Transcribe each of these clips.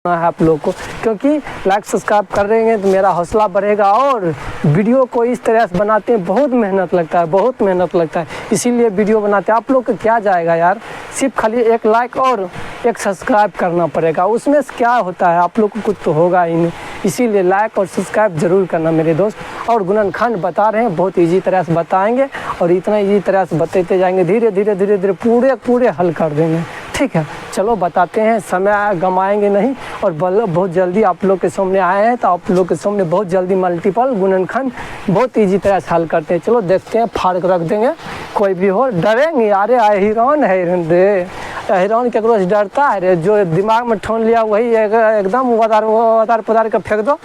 है आप लोग को, क्योंकि लाइक सब्सक्राइब कर देंगे तो मेरा हौसला बढ़ेगा। और वीडियो को इस तरह से बनाते हैं, बहुत मेहनत लगता है, बहुत मेहनत लगता है, इसीलिए वीडियो बनाते हैं। आप लोग को क्या जाएगा यार, सिर्फ खाली एक लाइक और एक सब्सक्राइब करना पड़ेगा, उसमें से क्या होता है, आप लोग को कुछ तो होगा ही नहीं। इसीलिए लाइक और सब्सक्राइब जरूर करना मेरे दोस्त। और गुणनखंड बता रहे हैं, बहुत ईजी तरह से बताएंगे और इतना ईजी तरह से बताते जाएंगे, धीरे धीरे धीरे धीरे पूरे हल कर देंगे। ठीक है, चलो बताते हैं, समय गंवाएंगे नहीं। और बहुत जल्दी आप लोग के सामने आए हैं, तो आप लोग के सामने बहुत जल्दी मल्टीपल गुणनखंड बहुत ईजी तरह से हल करते हैं। चलो देखते हैं, फाड़ कर रख देंगे, कोई भी हो। डरेंगे अरे हिरौन है रे, हिरौन केकरो से डरता है रे, जो दिमाग में ठोन लिया वही एकदम उतार पुतार कर फेंक दो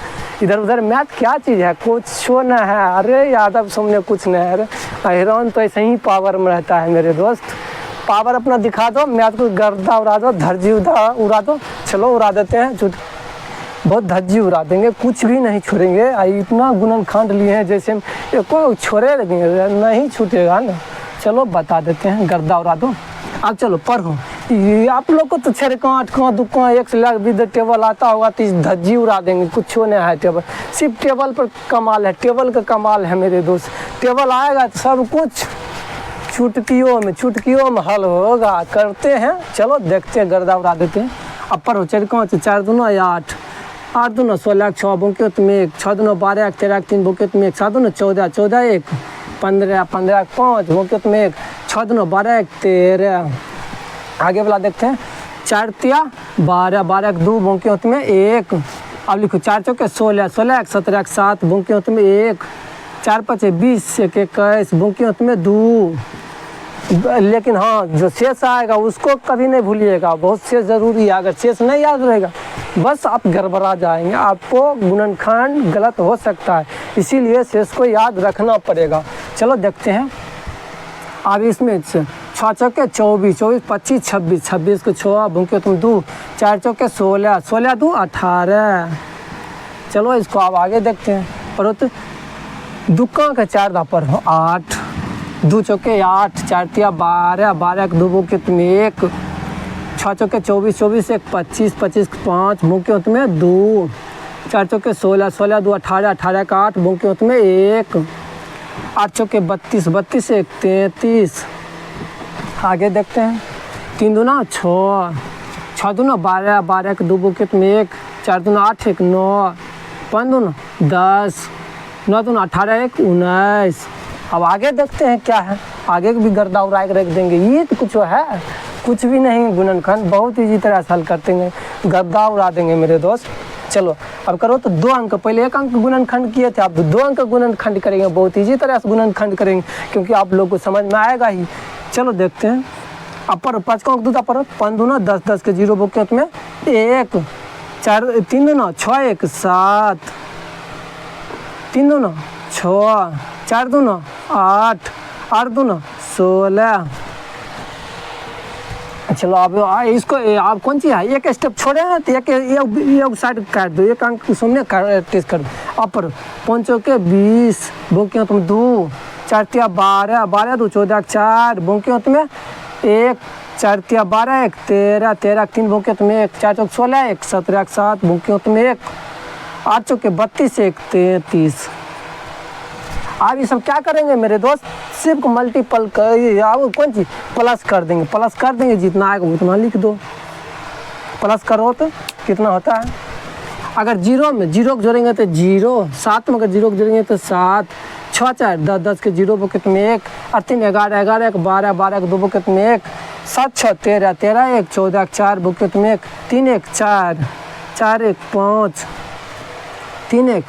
इधर उधर। मैथ क्या चीज़ है, कुछ न है। अरे यादव सामने कुछ नहीं है। अरे हिरौन तो ऐसे ही पावर में रहता है मेरे दोस्त। पावर अपना दिखा दो, मैथ को गर्दा उड़ा दो, धज्जी उड़ा दो। चलो उड़ा देते हैं, बहुत धज्जी उड़ा देंगे, कुछ भी नहीं छोड़ेंगे। इतना गुणनखंड लिए हैं जैसे कोई छोड़े नहीं छूटेगा ना। चलो बता देते हैं, गर्दा उड़ा दो। अब चलो पढ़ो। आप लोग को तो 6 का 8 का 2 का 1 से लग भी टेबल आता होगा तो इस धज्जी उड़ा देंगे, कुछ नहीं है टेबल। सिर्फ टेबल पर कमाल है, टेबल का कमाल है मेरे दोस्त। टेबल आएगा तो सब कुछ चुटकियों में हल होगा। करते हैं, चलो देखते हैं, गर्दा उड़ा देते हैं। अब पढ़ो। 4 का 4 दूना 8, 8 दूना 16, 6 बुकेट में 1, 6 दूना 12, 13, 3 बुकेट में 1, 7 दूना 14, 14 1, 15, 15 5 बुकेट में 1, 6 दूना 12, 13। आगे वाला देखते हैं। 4 तिया 12, 12 2 बुकेट में 1। अब लिखो 4 चौके 16, 16 17 7 बुकेट में 1, 4 5 20 21 बुकेट में 2। लेकिन हाँ, जो शेष आएगा उसको कभी नहीं भूलिएगा, बहुत शेष जरूरी है। अगर शेष नहीं याद रहेगा बस आप गड़बड़ा जाएंगे, आपको गुणनखंड गलत हो सकता है, इसीलिए शेष को याद रखना पड़ेगा। चलो देखते हैं। अब इसमें 6 चौके 24, 24 25 26, 26 को 6 बुके तुम 2, 4 चौके 16, 16 2 18। चलो इसको अब आगे देखते हैं। पढ़ो तो 2 का 4 दा पर 8, 2 चौके 8, 4 तिया 12, 12 2 बुकेट में 1, 6 चौके 24, 24 1 25, 25 5 बुकेट में 2, 4 चौके 16, 16 2 18, 18 का 8 बुकेट में 1, 8 चौके 32, 32 1 33। आगे देखते हैं। 3 दूना 6, 6 दूना 12, 12 के 2 बुकेट में 1, 4 दूना 8 1 9, 5 दूना 10, 9 दूना 18 1 19। अब आगे देखते हैं क्या है, आगे भी गर्दा उड़ा के रख देंगे। ये तो कुछ है, कुछ भी नहीं। गुणनखंड बहुत ईजी तरह से हल करते हैं, गर्दा उड़ा देंगे मेरे दोस्त। चलो अब करो तो 2 अंक, पहले 1 अंक गुणनखंड किए थे, आप 2 अंक गुणनखंड करेंगे, बहुत ईजी तरह से गुणनखंड करेंगे, क्योंकि आप लोग को समझ में आएगा ही। चलो देखते हैं। अब पर 5 का अंक दूधा पर 5 दूना 10, 10 के 0 बुकेट में 1, 4 3 दूना 6 1 7, 3 दूना 6, 4 दूना 8, 8 दूना 16। चलो अब इसको आप कौन सी है, एक स्टेप छोड़े हैं तो एक साइड काट दो, एक अंक सामने टेस्ट कर दो। अब पर 5 चौके 20 बुके तुम 2, 4 तिया 12, 12 2 14 4 बुके में 1, 4 तिया 12 1 13, 13 3 बुके में 1, 4 चौक 16 1 17 7 बुके में 1, 8 चौके 32 1 33। अब ये सब क्या करेंगे मेरे दोस्त, सिर्फ मल्टीपल कर, कौन सी प्लस कर देंगे, प्लस कर देंगे, जितना आएगा उतना लिख दो। प्लस करो तो कितना होता है। अगर 0 में 0 को जोड़ेंगे तो 0, 7 में अगर 0 को जोड़ेंगे तो 7, 6 4 10, 10 के 0 बुकेट में 1, 8 3 11, 11 1 12, 12 के 2 बुकेट में 1, 7 6 13, 13 1 14 4 बुकेट में 1, 3 1 4, 4 1 5, 3 1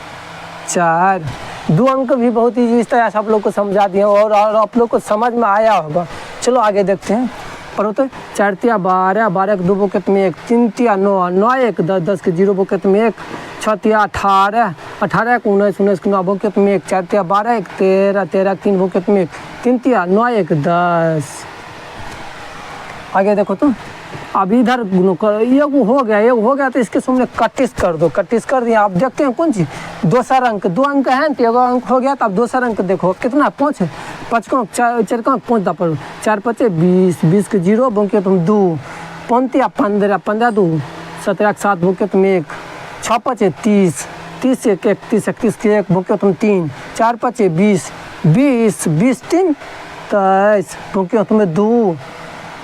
4। 2 अंक भी बहुत ईजी इस तरह से आप लोग को समझा दिया और आप लोग को समझ में आया होगा। चलो आगे देखते हैं। पढ़ो तो 4 तिया 12, 12 के 2 बुकेट में 1, 3 तिया 9, 9 1 10, 10 के 0 बुकेट में 1, 6 तिया 18, 18 1 19, 19 के 9 बुकेट में 1, 4 तिया 12 1 13, 13 के 3 बुकेट में 1, 3 तिया 9 1 10। आगे देखो तो अब इधर एक हो गया तो इसके सामने कटिस कर दो, कटिस कर दिया। आप देखते हैं कौन सी दूसरा अंक, 2 अंक है तो 1 अंक हो गया, तो अब दूसरा अंक देखो कितना 5 है, 5 का 4 का 5 दा पर 4 5 20, 20 के 0 बुके तुम 2, 5 15, 15 2 17 एक 7 भूखे तुम 1, 6 5 30, 30 1 31, 31 के 1 भूखे तुम 3, 4 5 20, 20 20 3 23 भूखे तुम्हें 2,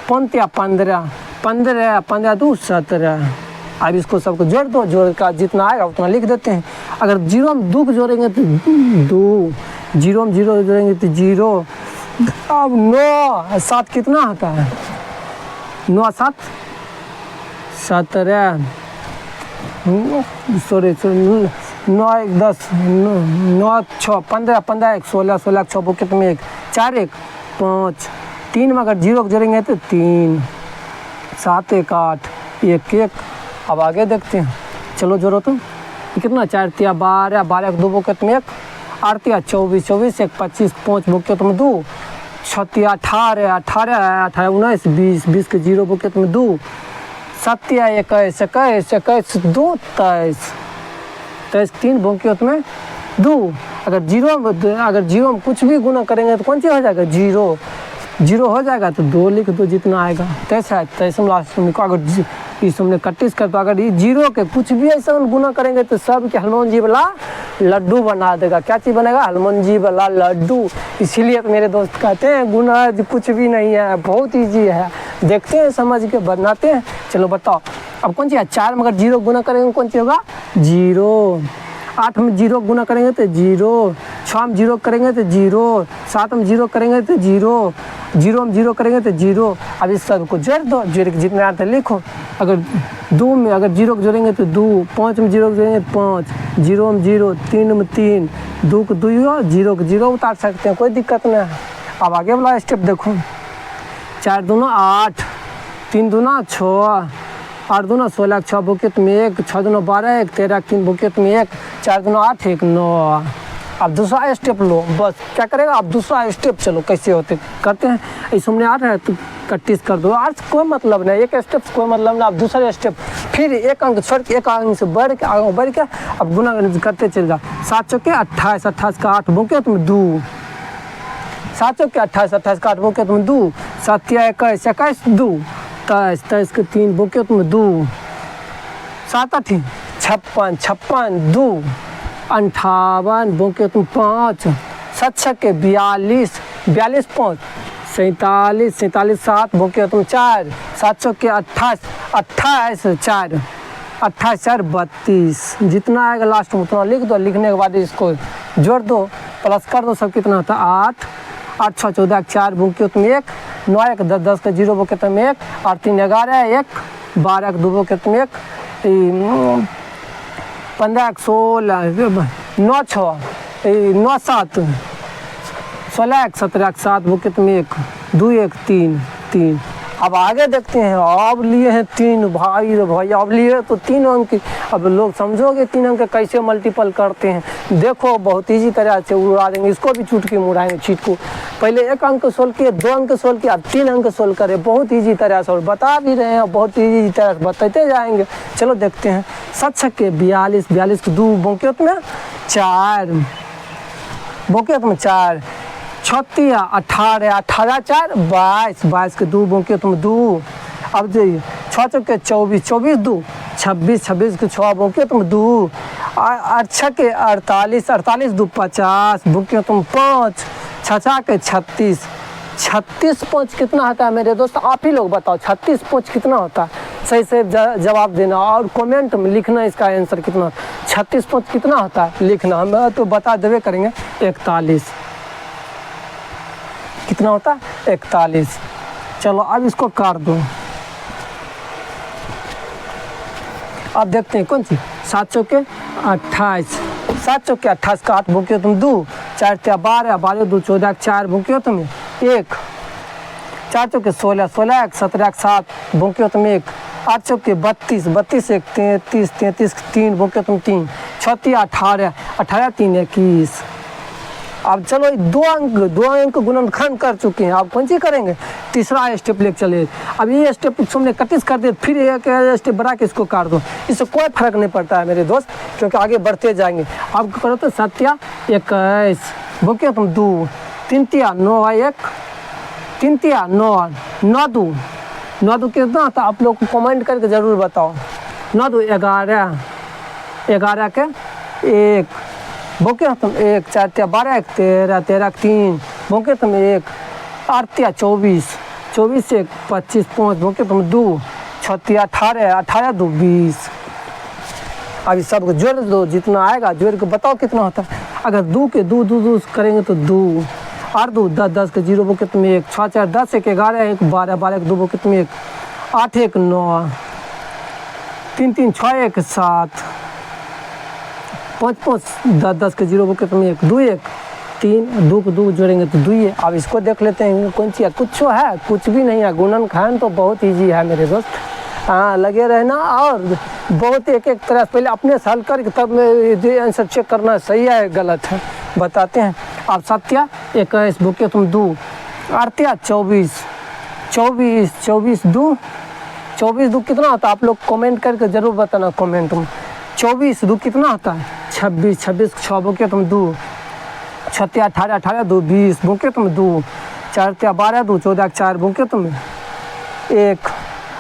5 15, 15 15 2 17। अब इसको सबको जोड़ दो, जोड़ का जितना आएगा उतना लिख देते हैं। अगर जीरो में 2 को जोड़ेंगे तो 2, जीरो में 0 जोड़ेंगे तो 0। अब 9 7 कितना होता है? 9 7 17, सॉरी 9 1 10, 9 6 15, 15 1 16, 16 6 भूखे तुम 1, 4 1 5, 3 में अगर 0 को जोड़ेंगे तो 3, 7 1 8 1 1। अब आगे देखते हैं, चलो जोड़ो तुम। कितना 4 3 12, 12 2 भूखे तुम 1, 8 3 24, 24 1 25, 5 भूखे तुम 2, 6 3 18, 18 18 19 20, 20 के 0 भूखे तुम 2, 7 21 21 21 2 23, 23 3 भूखे तुम्हें 2। अगर जीरो में कुछ भी गुना करेंगे तो कौन सी हो जाएगा? 0 0 हो जाएगा तो 2 लिख दो जितना आएगा। 23 है, 23 में लास्ट में अगर इस हमने 31 कर तो अगर ये 0 के कुछ भी ऐसा गुना करेंगे तो सब के हनुमान जी वाला लड्डू बना देगा। क्या चीज़ बनेगा? हनुमान जी वाला लड्डू। इसीलिए तो मेरे दोस्त कहते हैं गुना कुछ भी नहीं है, बहुत ईजी है, देखते हैं समझ के बनाते हैं। चलो बताओ अब कौन सी है? 4 में अगर 0 गुना करेंगे कौन सी होगा? 0। 8 में 0 गुना करेंगे तो 0, 6 में 0 करेंगे तो 0, 7 में 0 करेंगे तो 0, 0 में 0 करेंगे तो 0। अब इस सब को जोड़ दो, जोड़ के जितने आते लिखो। अगर 2 में अगर 0 को जोड़ेंगे तो 2, 5 में 0 को जोड़ेंगे तो 5, 0 में 0, 3 में 3, 2 को 2, 0 को 0 उतार सकते हैं, कोई दिक्कत नहीं है। अब आगे वाला स्टेप देखो। 4 दूना 8, 3 दूना 6, 8 दूना 16, 6 भूखे तुम 1, 6 दूना 12 1 13, 3 भूखे तुम 1, 4 दूना 8 1 9। अब दूसरा स्टेप लो, बस क्या करेगा? अब दूसरा स्टेप चलो कैसे होते करते हैं। इस हमने 8 है तो 31 कर दो, 8 कोई मतलब नहीं, एक स्टेप कोई मतलब नहीं। अब दूसरा स्टेप फिर एक अंक छोड़ के एक अंक से बढ़ के आगे बढ़ के अब गुना करते चल जाओ। 7 चौके 28, 28 का 8 भूखे तुम 2, 7 चौके 28, 28 का 8 भूखे तुम 2, 7 21 21 2, 23 23 के 3 भूखे तुम 2, 7 8 56 56 2, 58 भूखे तुम 5, 7 6 के 42 42 5, 47 47 7 भूखे तुम 4, 7 6 के 28 28 4, 28 4 32। जितना आएगा लास्ट में उतना लिख दो, लिखने के बाद इसको जोड़ दो, प्लस कर दो, सब कितना होता है? 8 8 6 14 4 भूखे तुम 1, 9 1 10 10 के 0 भूखे तुम 1, 8 3 11 1 12 2 भूखे तुम 1, 15 16 9 6 9 7 16 1 17 7 भूखे तुम 1 2 1 3 3। अब आगे देखते हैं। अब लिए हैं 3 भाई रे भाई, अब लिए तो 3 अंक। अब लोग समझोगे 3 अंक कैसे मल्टीपल करते हैं। देखो बहुत ईजी तरह से उड़ा देंगे, इसको भी चुटकी मुड़ाएंगे चीट को। पहले 1 अंक सोल्व किए, 2 अंक सोल्व किए, अब 3 अंक सोल्व करें। बहुत ईजी तरह से और बता भी रहे हैं, बहुत ईजी तरह से बताते जाएंगे। चलो देखते हैं। 7 6 42 42 के 2 बोके में 4 बोके में 4, 36 18 18 4 22 22 के 2 बोके तुम 2। अब जाइए 6 चौके 24 24 2 26 26 के 6 बोके तुम 2, 8 6 के 48 48 2 50 बोके तुम 5, 6 6 के 36 36 5 कितना होता है मेरे दोस्त? आप ही लोग बताओ 36 5 कितना होता है? सही से जवाब देना और कमेंट में लिखना इसका आंसर कितना। 36 5 कितना होता है लिखना, हम तो बता देवे करेंगे। 41 कितना होता है? 41। चलो अब इसको काट दो। अब देखते हैं कौन सी। 7 चौके 28 7 चौके 28 का 8 भूखे तुम 2, 4 12 12 2 14 4 भूखे तुम 1, 4 चौके 16 16 1 17 7 भूखे तुम 1, 8 चौके 32 32 1 33 33 3 भूखे तुम 3, 36 18 18 3 21। अब चलो 2 अंक गुणनखंड कर चुके हैं। अब कौन सी करेंगे? तीसरा स्टेप लेके चले। अब ये स्टेप हमने 31 कर दिया, फिर एक स्टेप बढ़ा के इसको काट दो। इससे कोई फर्क नहीं पड़ता है मेरे दोस्त, क्योंकि आगे बढ़ते जाएंगे। अब करो तो 7 21 भूखे तुम 2, 3 9 1 3 9 9 2 9 2 कितना था? आप लोग को कमेंट करके ज़रूर बताओ। 9 2 11, 11 के 1 बोके तुम 1, 4 3 12 1 13, 13 के 3 बोके तुम 1, 8 3 24, 24 से 25 5 बोके तुम 2, 6 3 18, 18 2 20। अभी सबको जोड़ दो, जितना आएगा जोड़ के बताओ कितना होता है। अगर 2 के 2 2 2 करेंगे तो 2, 8 2 10, 10 के 0 बोके तुम 1, 6 4 10 1 11 1 12, 12 के 2 बोके तुम 1, 8 1 9, 3 3 6 1 7, 5 5 10, 10 के 0 बोके तुम 1, 2 1 3, 2 को 2 जोड़ेंगे तो 2 है। अब इसको देख लेते हैं कौन सी है। कुछ है, कुछ भी नहीं है। गुणनखंड तो बहुत ईजी है मेरे दोस्त। हाँ, लगे रहना और बहुत एक एक तरह से पहले अपने से हल करके तब में आंसर चेक करना सही है गलत है बताते हैं। अब 7 21 बोके तुम 2, 8 24, 24 24 2, 24 2 कितना होता है आप लोग कमेंट करके ज़रूर बताना कमेंट में। 24 2 कितना होता है 26, 26 6 बोके तुम 2, 6 18 18 2 20 बोके तुम 2, 4 12 2 14 4 बोके तुम 1,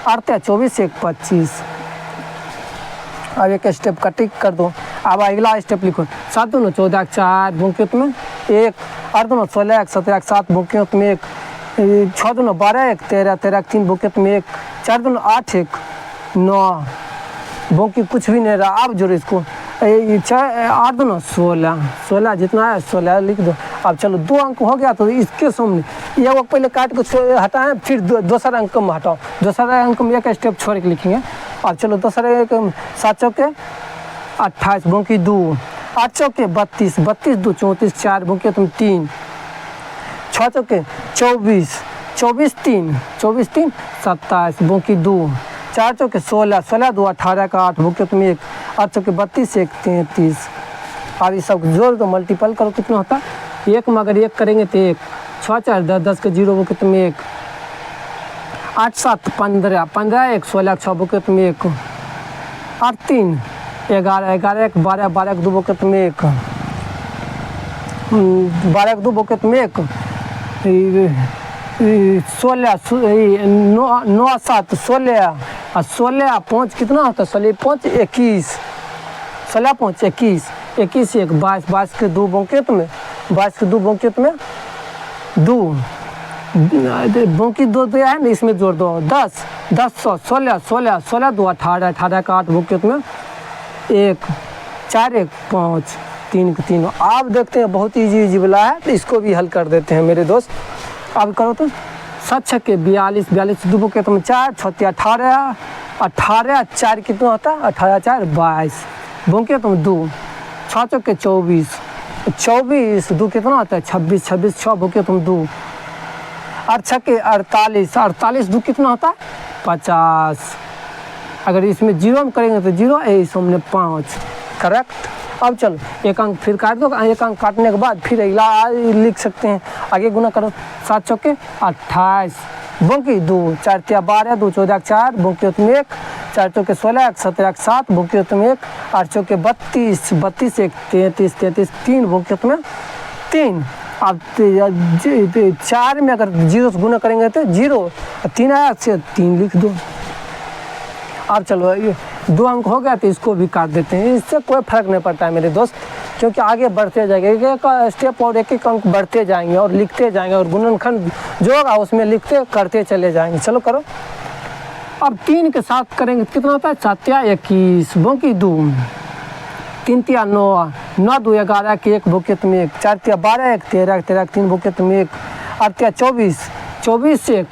8 24 1 25। अब एक स्टेप का टिक कर दो। अब अगला स्टेप लिखो। 7 2 14 4 बोके तुम 1, 8 2 16 1 17 7 बोके तुम 1, 6 2 12 1 13 13 3 बोके तुम 1, 4 2 8 1 9 बोके कुछ भी नहीं रहा। अब जोड़ो इसको 8 2 16, 16 जितना है 16 लिख दो। अब चलो 2 अंक हो गया तो इसके सामने ये वो पहले काट के हटाएं, फिर दूसरा अंक में हटाओ। दूसरा अंक में एक स्टेप छोड़ के लिखेंगे। अब चलो दूसरे 7 चौके 28 बोकी 2, 8 चौके 32, 32 2 34 4 बोके तुम 3, 6 चौके 24, 24 3 24 3 27 बोकी 2, 4 चौके 16, 16 2 18 का 8 बोके तुम 1, 8 चौके 32 1 33। अब ये सब जोड़ दो, मल्टीपल करो कितना होता है। 1 में अगर 1 करेंगे तो 1, 6 4 10, 10 के 0 बोके तुम 1, 8 7 15, 15 1 16 6 बोके तुम 1, 8 3 11, 11 1 12, 12 के 2 बोके तुम 1, 12 के 2 बोके तुम 1, 16 9 7 16 और 16 5 कितना होता है 16 5 21, 16 5 21, 21 1 22, 22 के 2 बोके तुम 22 के 2 बोके तुम 2 बोकी 2 तो है ना, इसमें जोड़ दो 10 10 16 16 16 2 18, 18 का 8 बोके तुम्हें 1 4 1 5 3 के 3। आप देखते हैं बहुत इजी वाला है, तो इसको भी हल कर देते हैं मेरे दोस्त। अब करो तो 7 6 के 42, 42 2 बोके तुम 4, 6 18 18 4 कितना होता है 18 4 22 बोके तुम 2, 6 चौके 24, 24 2 कितना होता है 26, 26 6 बोके तुम 2, 8 6 के 48, 48 2 कितना होता है 50। अगर इसमें 0 में करेंगे तो 0 है, इसमें 5 करेक्ट। अब चलो एक अंक फिर काट दो। एक अंक काटने के बाद फिर अगला लिख सकते हैं। आगे गुना करो 7 चौके 28 बोकी 2, 4 3 12 2 14 4 बोकी तुम 1, 4 चौके 16 1 17 7 बोकी तुम 1, 8 चौके 32 32 1 33 33 3 बोकी तुम 3। अब 4 में अगर 0 से गुना करेंगे तो 0, 3 आया से 3 लिख दो। अब चलो ये 2 अंक हो गया तो इसको भी काट देते हैं। इससे कोई फर्क नहीं पड़ता है मेरे दोस्त, क्योंकि आगे बढ़ते जाएंगे एक एक स्टेप और एक एक अंक बढ़ते जाएंगे और लिखते जाएंगे और गुणनखंड जो होगा उसमें लिखते करते चले जाएंगे। चलो करो। अब 3 के साथ करेंगे कितना होता है 7 21 बोकी 2, 3 3 9 9 2 11 के 1 बोके तुम 1, 4 3 12 1 13 13 3 बोके तुम 1, 8 24 24 1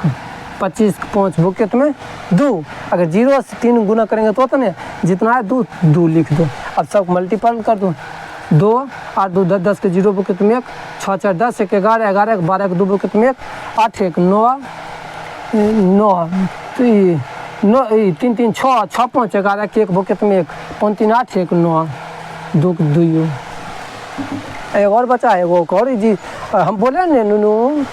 25 5 बोके तुम्हें 2। अगर 0 से 3 गुना करेंगे तो होता नहीं, जितना है 2 2 लिख दो। अब सब मल्टीपल कर दो 2 8 2 10 10 के 0 बोके तुम 1, 6 4 10 1 11 11 12 के 2 बोके तुम 1, 8 1 9 9 3 3 6 6 5 11 के 1 बोके तुम 1, 5 3 8 1 9 2 2। एक और बचा है वो और जी, हम बोले ना नूनू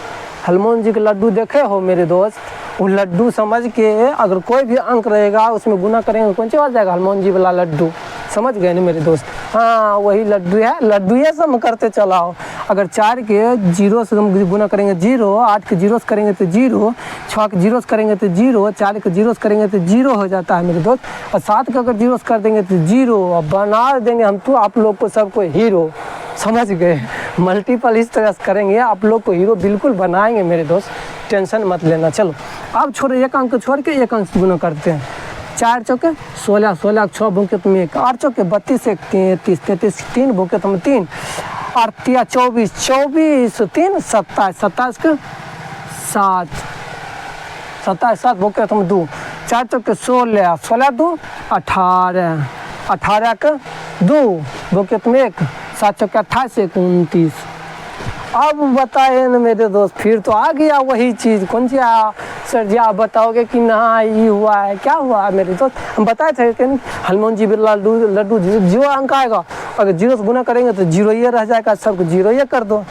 हनुमान जी के लड्डू देखे हो मेरे दोस्त, वो लड्डू समझ के अगर कोई भी अंक रहेगा उसमें गुना करेंगे कौन सी बात जाएगा हनुमान जी वाला लड्डू समझ गए ना मेरे दोस्त। हाँ वही लड्डू है, लड्डू है सब करते चलाओ। अगर 4 के 0 से हम गुना करेंगे 0, 8 के 0 से करेंगे तो 0, 6 के 0 से करेंगे तो 0, 4 के 0 से करेंगे तो 0 हो जाता है मेरे दोस्त। और 7 के अगर 0 से कर देंगे तो 0, और बना देंगे हम तो आप लोग को सबको हीरो। समझ गए, मल्टीपल इस तरह से करेंगे आप लोग को हीरो बिल्कुल बनाएंगे मेरे दोस्त, टेंशन मत लेना। चलो अब छोड़ो, एक अंक छोड़ के एक अंक गुना करते हैं। 4 चौके 16, 16 6 भूखे तुम 1, 8 चौके 32, 1 33, 33 3 भूखे तुम 3, 8 3 24, 24 3 27, 27 के 7, 27 7 भूखे तुम 2, 4 चौके 16, 16 2 18, 18 के 2 भूखे तुम 1, 7 चौके 28, 1 29। अब बताए ना मेरे दोस्त, फिर तो आ गया वही चीज़। कौन सी सर जी आप बताओगे कि ना ये हुआ है, क्या हुआ है मेरे दोस्त? हम बताए थे कि हनुमान जी बिरला लड्डू 0 अंक आएगा, अगर 0 से गुना करेंगे तो 0 ये रह जाएगा, सबको 0 ये कर दो।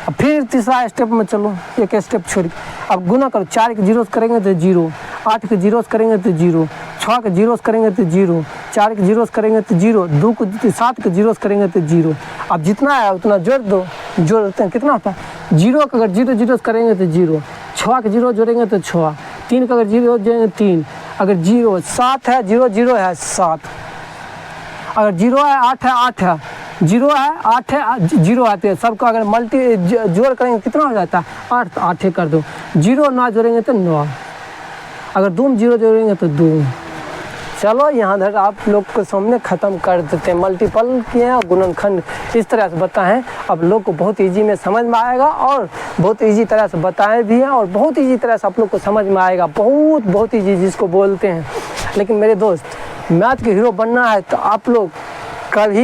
अब फिर तीसरा स्टेप में चलो, एक स्टेप छोड़ अब गुना करो। 4 के 0 से करेंगे तो 0, 8 के 0 से करेंगे तो 0, 6 के 0 से करेंगे तो 0, 4 के 0 से करेंगे तो 0, 7 के 0 से करेंगे तो 0। अब जितना है उतना जोड़ दो, जोड़ते हैं कितना होता है 0 का अगर 0 0 से करेंगे तो 0, 6 के 0 जोड़ेंगे तो 6, 3 का अगर 0 जोड़ेंगे 3, अगर 0 7 है 0 0 है 7, अगर 0 है 8 है 8 है 0 है 8 है 0 आते हैं सबको अगर मल्टी जोड़ करेंगे कितना हो जाता है 8, 8 कर दो। 0 9 जोड़ेंगे तो 9, अगर 2 0 जोड़ेंगे तो 2। चलो यहाँ धर आप लोग को सामने ख़त्म कर देते हैं, मल्टीपल किए हैं गुणनखंड इस तरह से बताएं। अब लोग को बहुत इजी में समझ में आएगा और बहुत इजी तरह से बताएं भी हैं, और बहुत इजी तरह से आप लोग को समझ में आएगा, बहुत इजी जिसको बोलते हैं। लेकिन मेरे दोस्त मैथ के हीरो बनना है तो आप लोग कभी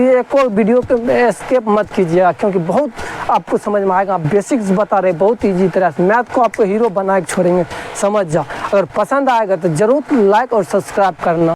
एक और वीडियो पे स्किप मत कीजिएगा, क्योंकि बहुत आपको समझ में आएगा। बेसिक्स बता रहे बहुत इजी तरह से, मैथ को आपको हीरो बना के छोड़ेंगे, समझ जाओ। अगर पसंद आएगा तो ज़रूर लाइक और सब्सक्राइब करना।